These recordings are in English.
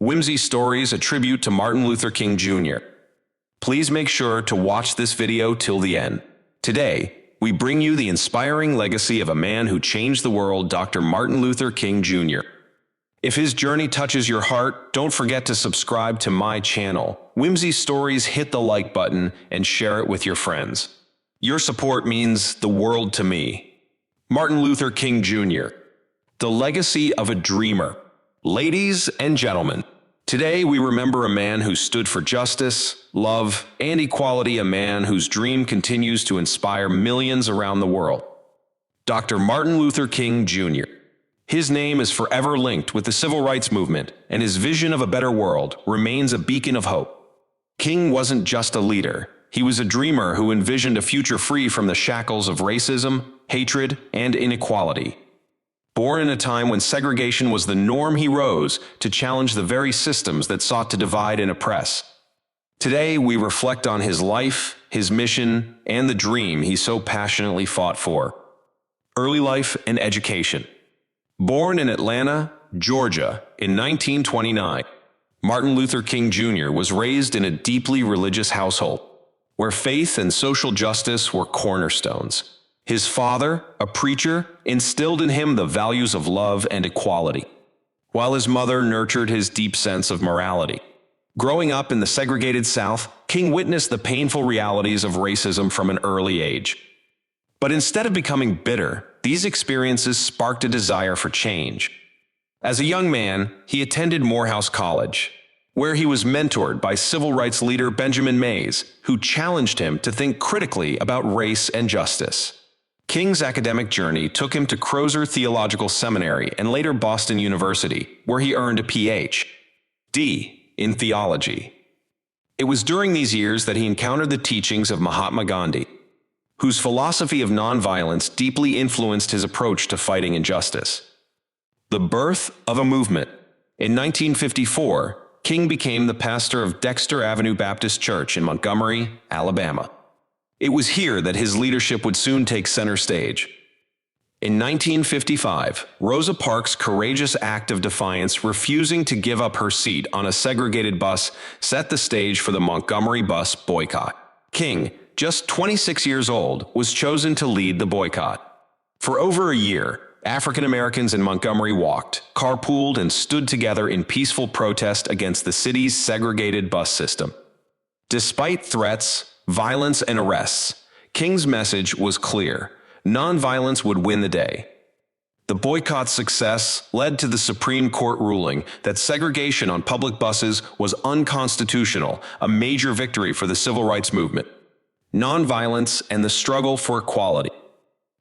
Whimsy Stories, a tribute to Martin Luther King Jr. Please make sure to watch this video till the end. Today, we bring you the inspiring legacy of a man who changed the world, Dr. Martin Luther King Jr. If his journey touches your heart, don't forget to subscribe to my channel, Whimsy Stories. Hit the like button and share it with your friends. Your support means the world to me. Martin Luther King Jr. The legacy of a dreamer. Ladies and gentlemen, today we remember a man who stood for justice, love, and equality, a man whose dream continues to inspire millions around the world. Dr. Martin Luther King Jr. His name is forever linked with the civil rights movement, and his vision of a better world remains a beacon of hope. King wasn't just a leader. He was a dreamer who envisioned a future free from the shackles of racism, hatred, and inequality. Born in a time when segregation was the norm, he rose to challenge the very systems that sought to divide and oppress. Today, we reflect on his life, his mission, and the dream he so passionately fought for. Early life and education. Born in Atlanta, Georgia, in 1929, Martin Luther King Jr. was raised in a deeply religious household, where faith and social justice were cornerstones. His father, a preacher, instilled in him the values of love and equality, while his mother nurtured his deep sense of morality. Growing up in the segregated South, King witnessed the painful realities of racism from an early age. But instead of becoming bitter, these experiences sparked a desire for change. As a young man, he attended Morehouse College, where he was mentored by civil rights leader Benjamin Mays, who challenged him to think critically about race and justice. King's academic journey took him to Crozer Theological Seminary and later Boston University, where he earned a Ph.D. in theology. It was during these years that he encountered the teachings of Mahatma Gandhi, whose philosophy of nonviolence deeply influenced his approach to fighting injustice. The birth of a movement. In 1954, King became the pastor of Dexter Avenue Baptist Church in Montgomery, Alabama. It was here that his leadership would soon take center stage. In 1955, Rosa Parks' courageous act of defiance, refusing to give up her seat on a segregated bus, set the stage for the Montgomery bus boycott. King, just 26 years old, was chosen to lead the boycott. For over a year, African Americans in Montgomery walked, carpooled, and stood together in peaceful protest against the city's segregated bus system. Despite threats, violence, and arrests, King's message was clear: nonviolence would win the day. The boycott's success led to the Supreme Court ruling that segregation on public buses was unconstitutional, a major victory for the civil rights movement. Nonviolence and the struggle for equality.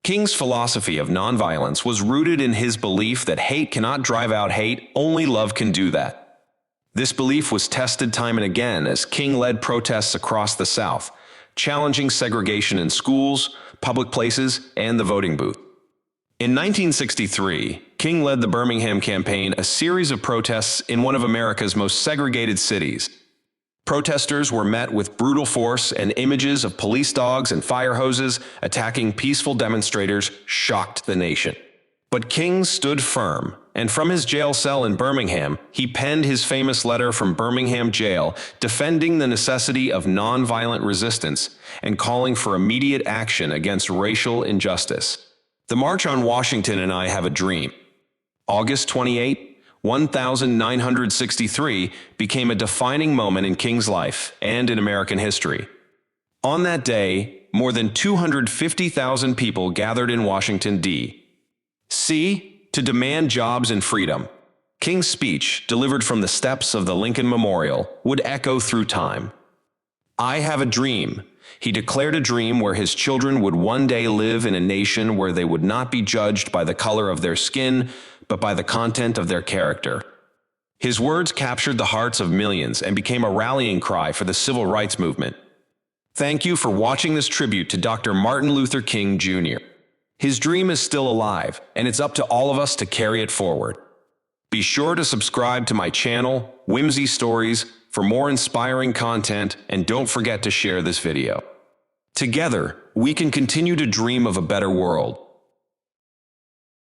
King's philosophy of nonviolence was rooted in his belief that hate cannot drive out hate, only love can do that. This belief was tested time and again as King led protests across the South, challenging segregation in schools, public places, and the voting booth. In 1963, King led the Birmingham Campaign, a series of protests in one of America's most segregated cities. Protesters were met with brutal force, and images of police dogs and fire hoses attacking peaceful demonstrators shocked the nation. But King stood firm, and from his jail cell in Birmingham, he penned his famous letter from Birmingham jail, defending the necessity of nonviolent resistance and calling for immediate action against racial injustice. The March on Washington and I Have a Dream. August 28, 1963 became a defining moment in King's life and in American history. On that day, more than 250,000 people gathered in Washington, D.C. to demand jobs and freedom. King's speech, delivered from the steps of the Lincoln Memorial, would echo through time. "I have a dream." He declared a dream where his children would one day live in a nation where they would not be judged by the color of their skin, but by the content of their character. His words captured the hearts of millions and became a rallying cry for the civil rights movement. Thank you for watching this tribute to Dr. Martin Luther King Jr. His dream is still alive, and it's up to all of us to carry it forward. Be sure to subscribe to my channel, Whimsy Stories, for more inspiring content, and don't forget to share this video. Together, we can continue to dream of a better world.